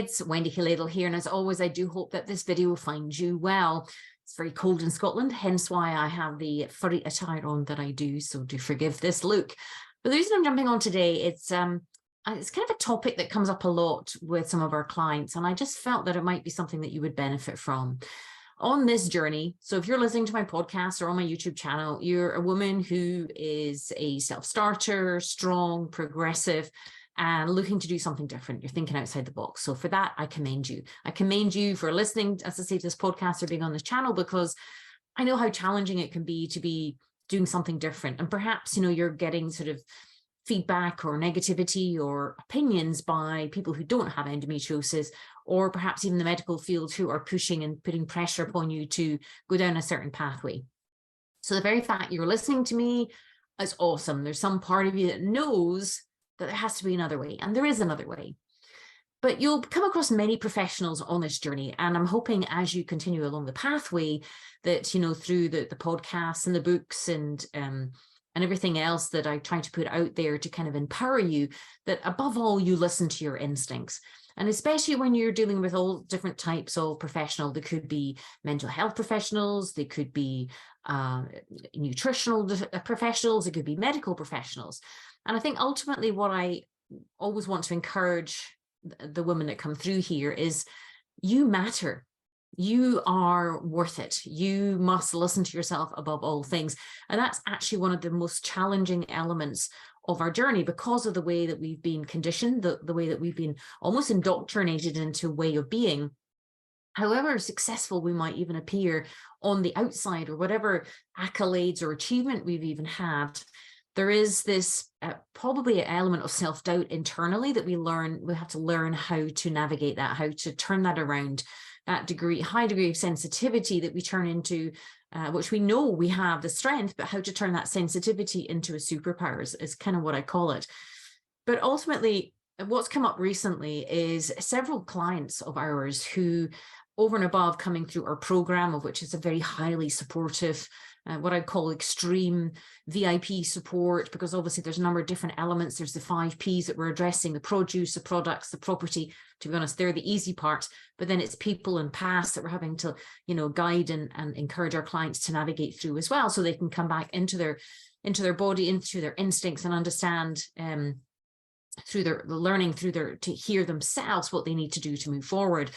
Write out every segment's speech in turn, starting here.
it's Wendy K Laidlaw here, and as always, I do hope that this video finds you well. It's very cold in Scotland, hence why I have the furry attire on that I do, so do forgive this look. But the reason I'm jumping on today, it's kind of a topic that comes up a lot with some of our clients, and I just felt that it might be something that you would benefit from on this journey. So if you're listening to my podcast or on my YouTube channel, you're a woman who is a self-starter, strong, progressive, and looking to do something different. You're thinking outside the box. So for that, I commend you. I commend you for listening, as I say, to this podcast or being on this channel, because I know how challenging it can be to be doing something different. And perhaps, you know, you're getting sort of feedback or negativity or opinions by people who don't have endometriosis, or perhaps even the medical field who are pushing and putting pressure upon you to go down a certain pathway. So the very fact you're listening to me is awesome. There's some part of you that knows that there has to be another way, and there is another way. But you'll come across many professionals on this journey, and I'm hoping as you continue along the pathway that, you know, through the podcasts and the books and everything else that I try to put out there to kind of empower you, that above all, you listen to your instincts. And especially when you're dealing with all different types of professional, there could be mental health professionals, they could be nutritional professionals, it could be medical professionals. And I think ultimately what I always want to encourage the women that come through here is you matter. You are worth it. You must listen to yourself above all things. And that's actually one of the most challenging elements of our journey, because of the way that we've been conditioned, the way that we've been almost indoctrinated into a way of being. However successful we might even appear on the outside, or whatever accolades or achievement we've even had, there is this probably an element of self-doubt internally that we have to learn how to navigate that, how to turn that around, that high degree of sensitivity that we turn into, which we know we have the strength, but how to turn that sensitivity into a superpower is kind of what I call it. But ultimately, what's come up recently is several clients of ours who, over and above coming through our program, of which is a very highly supportive, what I call extreme VIP support, because obviously there's a number of different elements. There's the 5 Ps that we're addressing: the produce, the products, the property. To be honest, they're the easy parts, but then it's people and past that we're having to, you know, guide and encourage our clients to navigate through as well, so they can come back into their body, into their instincts, and understand through their learning, to hear themselves what they need to do to move forward.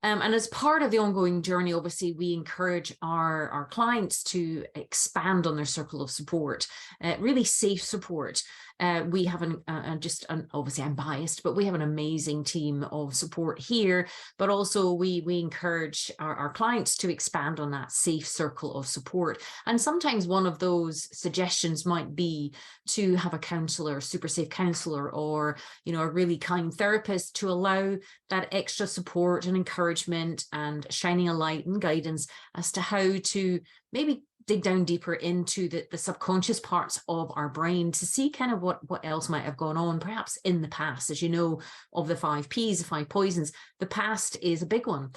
And as part of the ongoing journey, obviously, we encourage our clients to expand on their circle of support, really safe support. We have obviously I'm biased, but we have an amazing team of support here, but also we encourage our clients to expand on that safe circle of support. And sometimes one of those suggestions might be to have a counselor, super safe counselor, or, you know, a really kind therapist to allow that extra support and encouragement and shining a light and guidance as to how to maybe dig down deeper into the subconscious parts of our brain to see kind of what else might have gone on, perhaps in the past. As you know, of the 5 Ps, the 5 poisons, the past is a big one.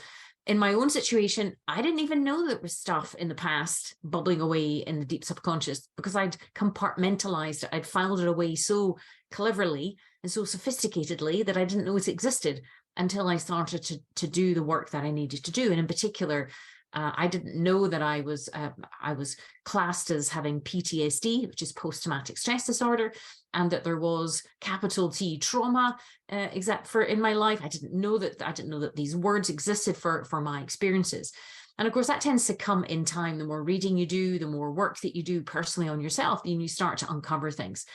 In my own situation, I didn't even know there was stuff in the past bubbling away in the deep subconscious, because I'd compartmentalized it. I'd filed it away so cleverly and so sophisticatedly that I didn't know it existed until I started to do the work that I needed to do. And in particular, I didn't know that I was classed as having PTSD, which is post-traumatic stress disorder, and that there was capital T trauma, except for in my life. I didn't know that these words existed for my experiences. And of course, that tends to come in time. The more reading you do, the more work that you do personally on yourself, then you start to uncover things.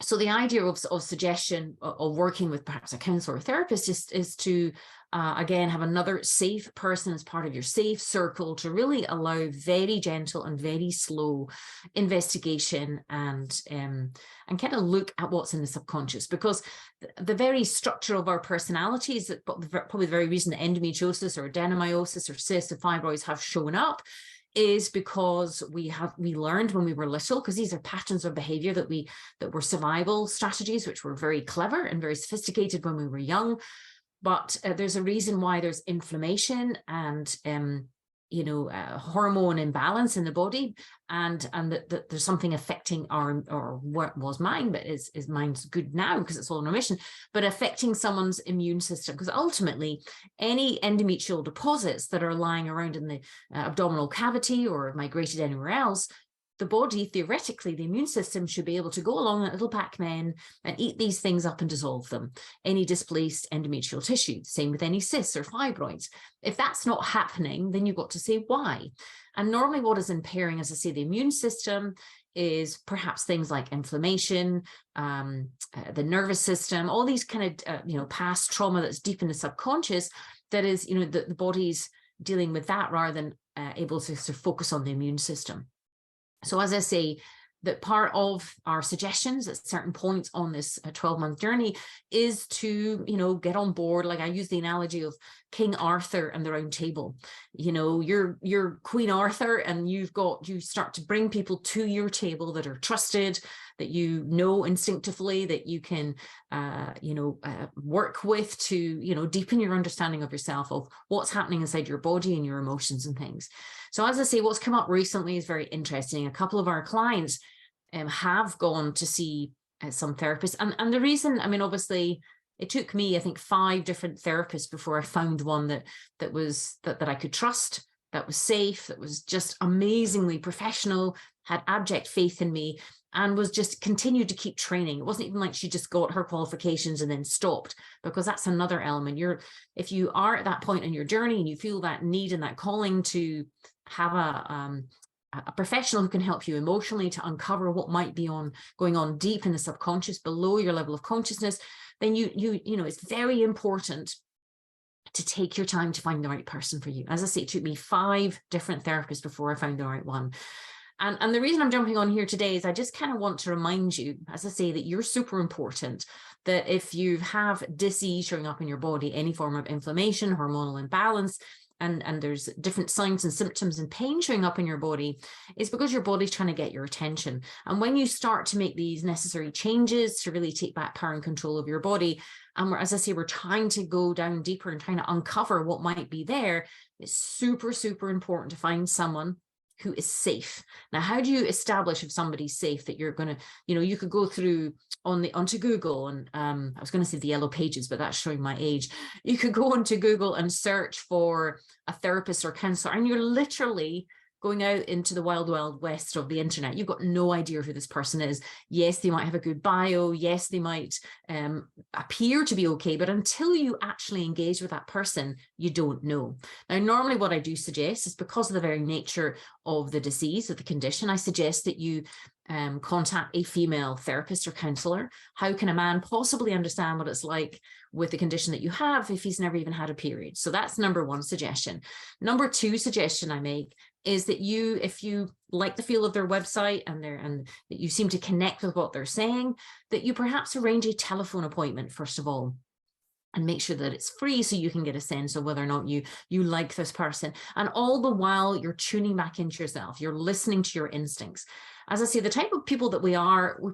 So the idea of suggestion of working with perhaps a counselor or therapist is to, again, have another safe person as part of your safe circle to really allow very gentle and very slow investigation and kind of look at what's in the subconscious, because the very structure of our personalities, probably the very reason that endometriosis or adenomyosis or cysts or fibroids have shown up, is because we learned when we were little, because these are patterns of behavior that were survival strategies, which were very clever and very sophisticated when we were young. But there's a reason why there's inflammation and hormone imbalance in the body, and that there's something affecting or what was mine, but is mine's good now because it's all in remission, but affecting someone's immune system. Because ultimately, any endometrial deposits that are lying around in the abdominal cavity or migrated anywhere else, the body, theoretically, the immune system should be able to go along that little Pac-Man and eat these things up and dissolve them. Any displaced endometrial tissue, same with any cysts or fibroids. If that's not happening, then you've got to say why. And normally what is impairing, as I say, the immune system is perhaps things like inflammation, the nervous system, all these kind of, past trauma that's deep in the subconscious, that is, the body's dealing with that rather than able to sort of focus on the immune system. So as I say, that part of our suggestions at certain points on this 12-month journey is to, get on board. Like I use the analogy of King Arthur and the Round Table. You're Queen Arthur, and you start to bring people to your table that are trusted, that instinctively, that you can, work with to, deepen your understanding of yourself, of what's happening inside your body and your emotions and things. So as I say, what's come up recently is very interesting. A couple of our clients have gone to see some therapists. And the reason, obviously, it took me, I think, 5 different therapists before I found one that I could trust, that was safe, that was just amazingly professional, had abject faith in me, and was just continued to keep training. It wasn't even like she just got her qualifications and then stopped, because that's another element. If you are at that point in your journey and you feel that need and that calling to have a professional who can help you emotionally to uncover what might be going on deep in the subconscious below your level of consciousness, then it's very important to take your time to find the right person for you. As I say, it took me 5 different therapists before I found the right one. And the reason I'm jumping on here today is I just kind of want to remind you, as I say, that you're super important, that if you have dis-ease showing up in your body, any form of inflammation, hormonal imbalance, and there's different signs and symptoms and pain showing up in your body, it's because your body's trying to get your attention. And when you start to make these necessary changes to really take back power and control of your body, and as I say, we're trying to go down deeper and trying to uncover what might be there, it's super, super important to find someone who is safe. Now, how do you establish if somebody's safe, that you're going to, you could go through onto Google, and I was going to say the yellow pages, but that's showing my age. You could go onto Google and search for a therapist or counselor, and you're literally going out into the wild, wild west of the internet. You've got no idea who this person is. Yes, they might have a good bio. Yes, they might appear to be okay, but until you actually engage with that person, you don't know. Now, normally what I do suggest is, because of the very nature of the disease, of the condition, I suggest that you contact a female therapist or counselor. How can a man possibly understand what it's like with the condition that you have if he's never even had a period? So that's number 1 suggestion. Number 2 suggestion I make is that if you like the feel of their website and that you seem to connect with what they're saying, that you perhaps arrange a telephone appointment, first of all, and make sure that it's free, so you can get a sense of whether or not you like this person. And all the while, you're tuning back into yourself. You're listening to your instincts. As I say, the type of people that we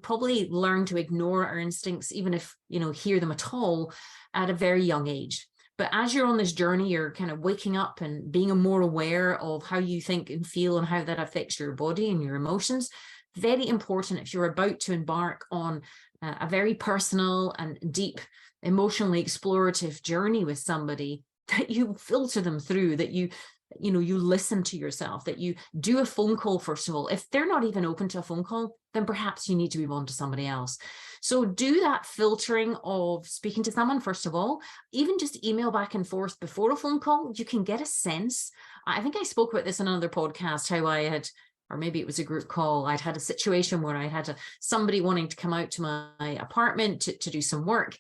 probably learn to ignore our instincts, even if, hear them at all, at a very young age. But as you're on this journey, you're kind of waking up and being more aware of how you think and feel and how that affects your body and your emotions. Very important, if you're about to embark on a very personal and deep, emotionally explorative journey with somebody, that you filter them through, that you listen to yourself, that you do a phone call, first of all. If they're not even open to a phone call, then perhaps you need to move on to somebody else. So do that filtering of speaking to someone, first of all. Even just email back and forth before a phone call, you can get a sense. I think I spoke about this in another podcast, how I had, or maybe it was a group call, I'd had a situation where I had somebody wanting to come out to my apartment to do some work.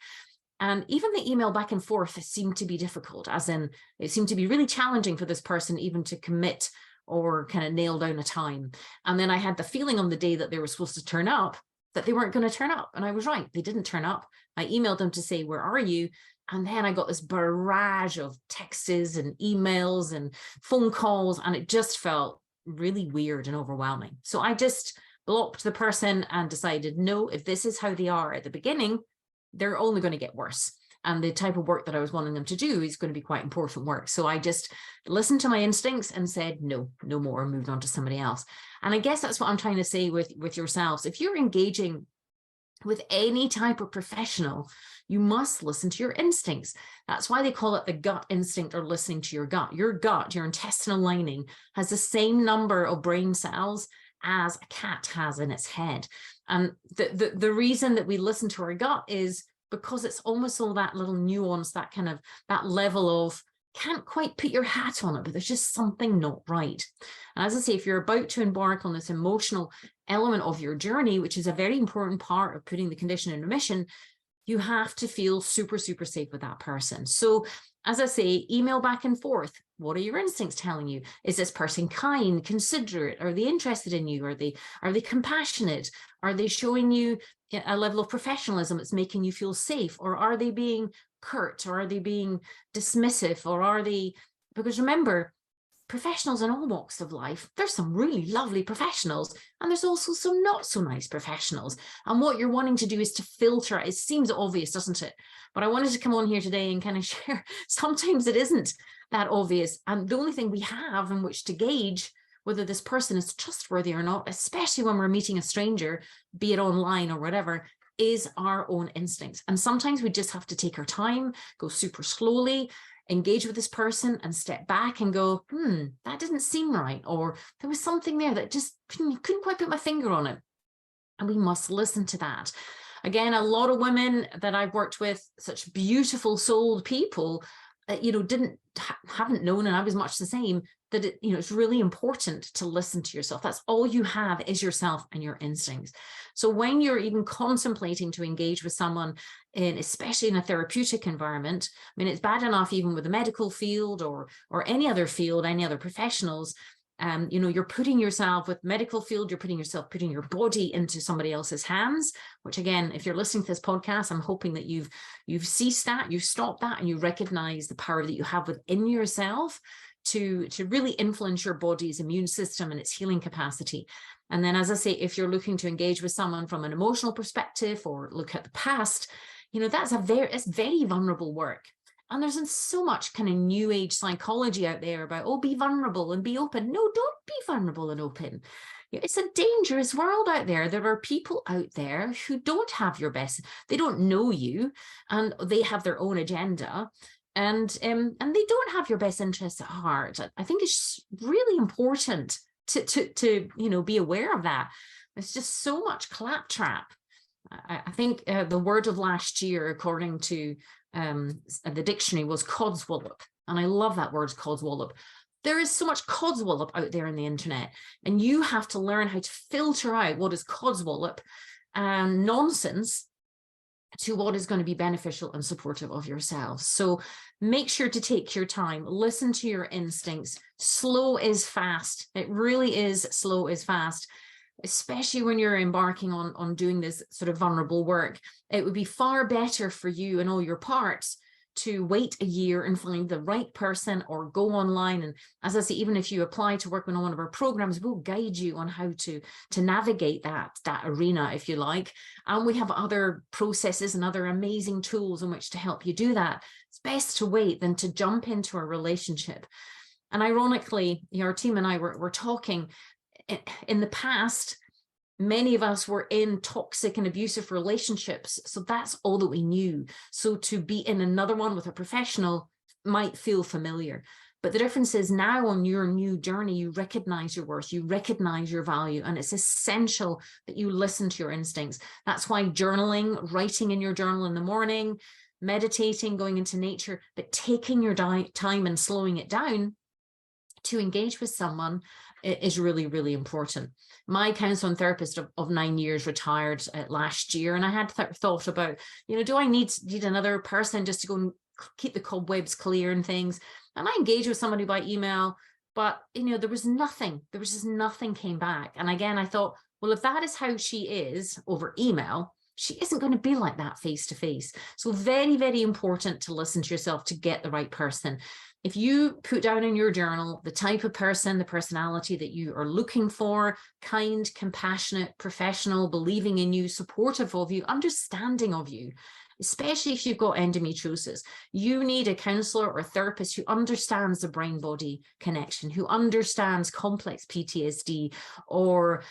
And even the email back and forth seemed to be difficult, as in it seemed to be really challenging for this person even to commit or kind of nail down a time. And then I had the feeling on the day that they were supposed to turn up that they weren't going to turn up. And I was right. They didn't turn up. I emailed them to say, where are you? And then I got this barrage of texts and emails and phone calls, and it just felt really weird and overwhelming. So I just blocked the person and decided, no, if this is how they are at the beginning, they're only going to get worse. and the type of work that I was wanting them to do is going to be quite important work. So I just listened to my instincts and said, no, no more, and moved on to somebody else. And I guess that's what I'm trying to say with yourselves. If you're engaging with any type of professional, you must listen to your instincts. That's why they call it the gut instinct, or listening to your gut. Your gut, your intestinal lining, has the same number of brain cells as a cat has in its head. And the reason that we listen to our gut is because it's almost all that little nuance, that kind of, that level of, can't quite put your hat on it, but there's just something not right. And as I say, if you're about to embark on this emotional element of your journey, which is a very important part of putting the condition in remission, you have to feel super, super safe with that person. So as I say, email back and forth. What are your instincts telling you? Is this person kind, considerate? Are they interested in you? Are they compassionate? Are they showing you a level of professionalism that's making you feel safe? Or are they being curt? Or are they being dismissive? Or are they, because remember, professionals in all walks of life, there's some really lovely professionals, and there's also some not so nice professionals. And what you're wanting to do is to filter. It seems obvious, doesn't it? But I wanted to come on here today and kind of share, sometimes it isn't that obvious. And the only thing we have in which to gauge whether this person is trustworthy or not, especially when we're meeting a stranger, be it online or whatever, is our own instincts. And sometimes we just have to take our time, go super slowly, engage with this person and step back and go, that didn't seem right. Or there was something there that just couldn't quite put my finger on it. And we must listen to that. Again, a lot of women that I've worked with, such beautiful souled people, haven't known, and I was much the same, that it's really important to listen to yourself. That's all you have, is yourself and your instincts. So when you're even contemplating to engage with someone, especially in a therapeutic environment, I mean, it's bad enough even with the medical field or any other field, any other professionals. You're putting yourself, with medical field, you're putting your body into somebody else's hands, which again, if you're listening to this podcast, I'm hoping that you've ceased that, you've stopped that, and you recognize the power that you have within yourself to really influence your body's immune system and its healing capacity. And then, as I say, if you're looking to engage with someone from an emotional perspective or look at the past, that's it's very vulnerable work. And there's so much kind of new age psychology out there about, oh, be vulnerable and be open. No, don't be vulnerable and open. It's a dangerous world out there. There are people out there who don't have your best. They don't know you, and they have their own agenda. And they don't have your best interests at heart. I think it's really important to be aware of that. There's just so much claptrap. I think the word of last year, according to the dictionary, was codswallop. And I love that word, codswallop. There is so much codswallop out there on the internet, and you have to learn how to filter out what is codswallop and nonsense to what is going to be beneficial and supportive of yourselves. So make sure to take your time, listen to your instincts. Slow is fast. It really is. Slow is fast, especially when you're embarking on doing this sort of vulnerable work. It would be far better for you and all your parts to wait a year and find the right person, or go online. And as I say, even if you apply to work on one of our programs, we'll guide you on how to navigate that arena, if you like. And we have other processes and other amazing tools in which to help you do that. It's best to wait than to jump into a relationship. And ironically, our team and I were talking in the past. Many of us were in toxic and abusive relationships, so that's all that we knew. So to be in another one with a professional might feel familiar. But the difference is, now on your new journey, you recognize your worth, you recognize your value, and it's essential that you listen to your instincts. That's why journaling, writing in your journal in the morning, meditating, going into nature, but taking your time and slowing it down to engage with someone is really, really important. My counselor and therapist of 9 years retired last year, and I had thought about, do I need another person just to go and keep the cobwebs clear and things? And I engaged with somebody by email, but there was just nothing came back. And again, I thought, well, if that is how she is over email, she isn't going to be like that face to face. So very, very important to listen to yourself to get the right person. If you put down in your journal the type of person, the personality that you are looking for, kind, compassionate, professional, believing in you, supportive of you, understanding of you, especially if you've got endometriosis. You need a counselor or a therapist who understands the brain-body connection, who understands complex PTSD or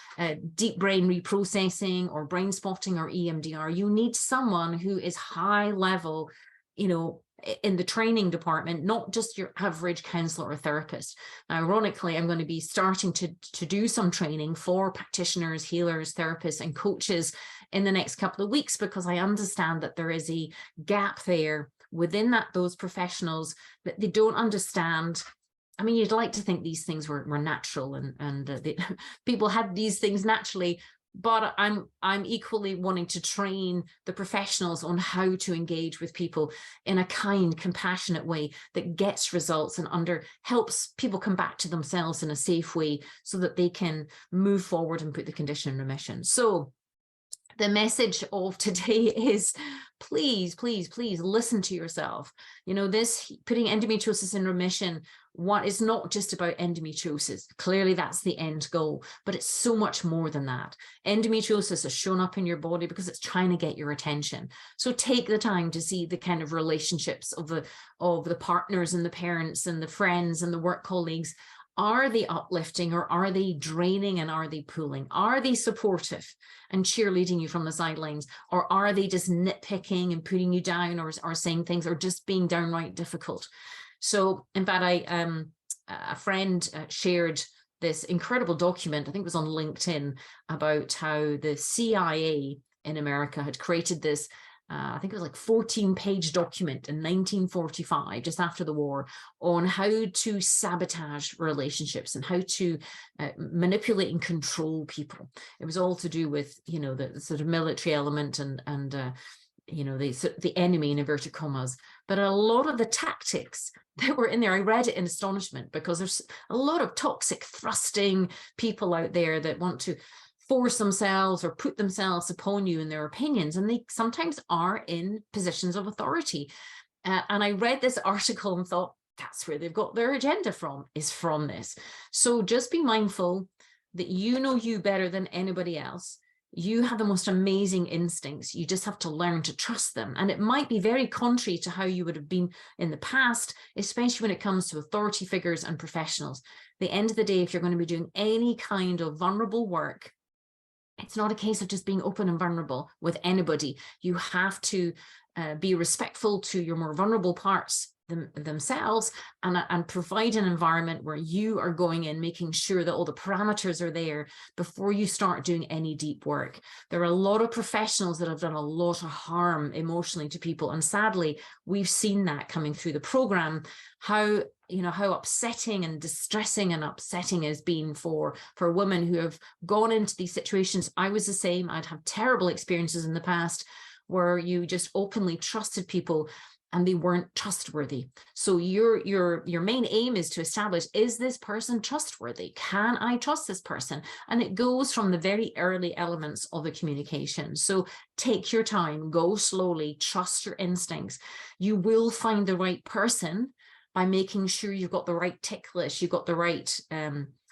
deep brain reprocessing or brain spotting or EMDR. You need someone who is high level, you know, in the training department, not just your average counselor or therapist. Now, ironically, I'm going to be starting to do some training for practitioners, healers, therapists, and coaches in the next couple of weeks, because I understand that there is a gap there within those professionals that they don't understand. I mean, you'd like to think these things were natural and people had these things naturally, but I'm equally wanting to train the professionals on how to engage with people in a kind, compassionate way that gets results and helps people come back to themselves in a safe way so that they can move forward and put the condition in remission. So the message of today is, please, please, please listen to yourself. You know, this putting endometriosis in remission, it's not just about endometriosis. Clearly, that's the end goal, but it's so much more than that. Endometriosis has shown up in your body because it's trying to get your attention. So take the time to see the kind of relationships of the partners and the parents and the friends and the work colleagues. Are they uplifting, or are they draining, and are they pulling? Are they supportive and cheerleading you from the sidelines, or are they just nitpicking and putting you down, or saying things, or just being downright difficult? So in fact, a friend shared this incredible document, I think it was on LinkedIn, about how the CIA in America had created this I think it was like 14-page document in 1945, just after the war, on how to sabotage relationships and how to manipulate and control people. It was all to do with, you know, the sort of military element and you know, the enemy in inverted commas. But a lot of the tactics that were in there, I read it in astonishment, because there's a lot of toxic thrusting people out there that want to force themselves or put themselves upon you in their opinions, and they sometimes are in positions of authority. And I read this article and thought, that's where they've got their agenda from, is from this. So just be mindful that you know you better than anybody else. You have the most amazing instincts. You just have to learn to trust them. And it might be very contrary to how you would have been in the past, especially when it comes to authority figures and professionals. At the end of the day, if you're going to be doing any kind of vulnerable work, it's not a case of just being open and vulnerable with anybody. You have to be respectful to your more vulnerable parts themselves, and provide an environment where you are going in, making sure that all the parameters are there before you start doing any deep work. There are a lot of professionals that have done a lot of harm emotionally to people, and sadly, we've seen that coming through the program, how upsetting and distressing and upsetting has been for women who have gone into these situations. I was the same. I'd had terrible experiences in the past where you just openly trusted people and they weren't trustworthy. So your main aim is to establish, is this person trustworthy? Can I trust this person? And it goes from the very early elements of the communication. So take your time, go slowly, trust your instincts. You will find the right person by making sure you've got the right tick list, you've got the right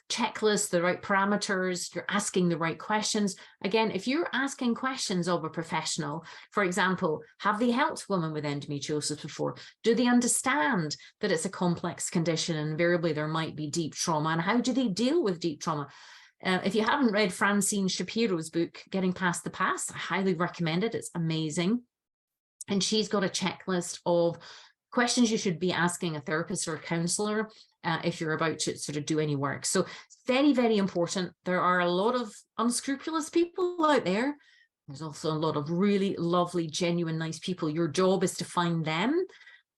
checklist, the right parameters, you're asking the right questions. Again, if you're asking questions of a professional, for example, have they helped women with endometriosis before? Do they understand that it's a complex condition and invariably there might be deep trauma? And how do they deal with deep trauma? If you haven't read Francine Shapiro's book, Getting Past the Past, I highly recommend it. It's amazing. And she's got a checklist of questions you should be asking a therapist or a counselor if you're about to sort of do any work. So very, very important. There are a lot of unscrupulous people out there. There's also a lot of really lovely, genuine, nice people. Your job is to find them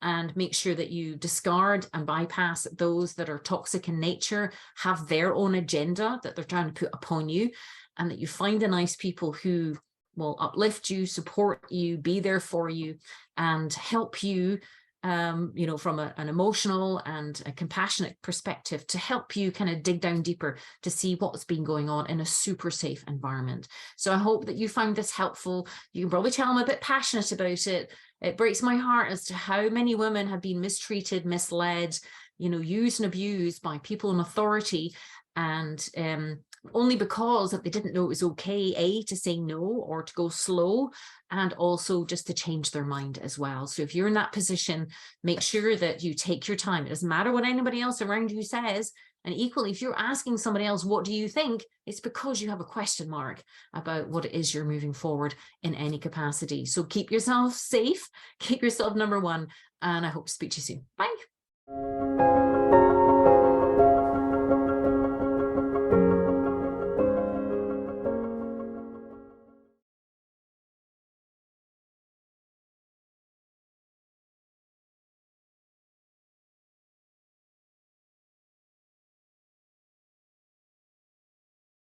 and make sure that you discard and bypass those that are toxic in nature, have their own agenda that they're trying to put upon you, and that you find the nice people who will uplift you, support you, be there for you, and help you from an emotional and a compassionate perspective, to help you kind of dig down deeper to see what's been going on in a super safe environment. So I hope that you found this helpful. You can probably tell I'm a bit passionate about it. It breaks my heart as to how many women have been mistreated, misled, used and abused by people in authority. and only because that they didn't know it was okay, to say no or to go slow, and also just to change their mind as well. So if you're in that position, make sure that you take your time. It doesn't matter what anybody else around you says. And equally, if you're asking somebody else, what do you think? It's because you have a question mark about what it is you're moving forward in any capacity. So keep yourself safe, keep yourself number one, and I hope to speak to you soon. Bye.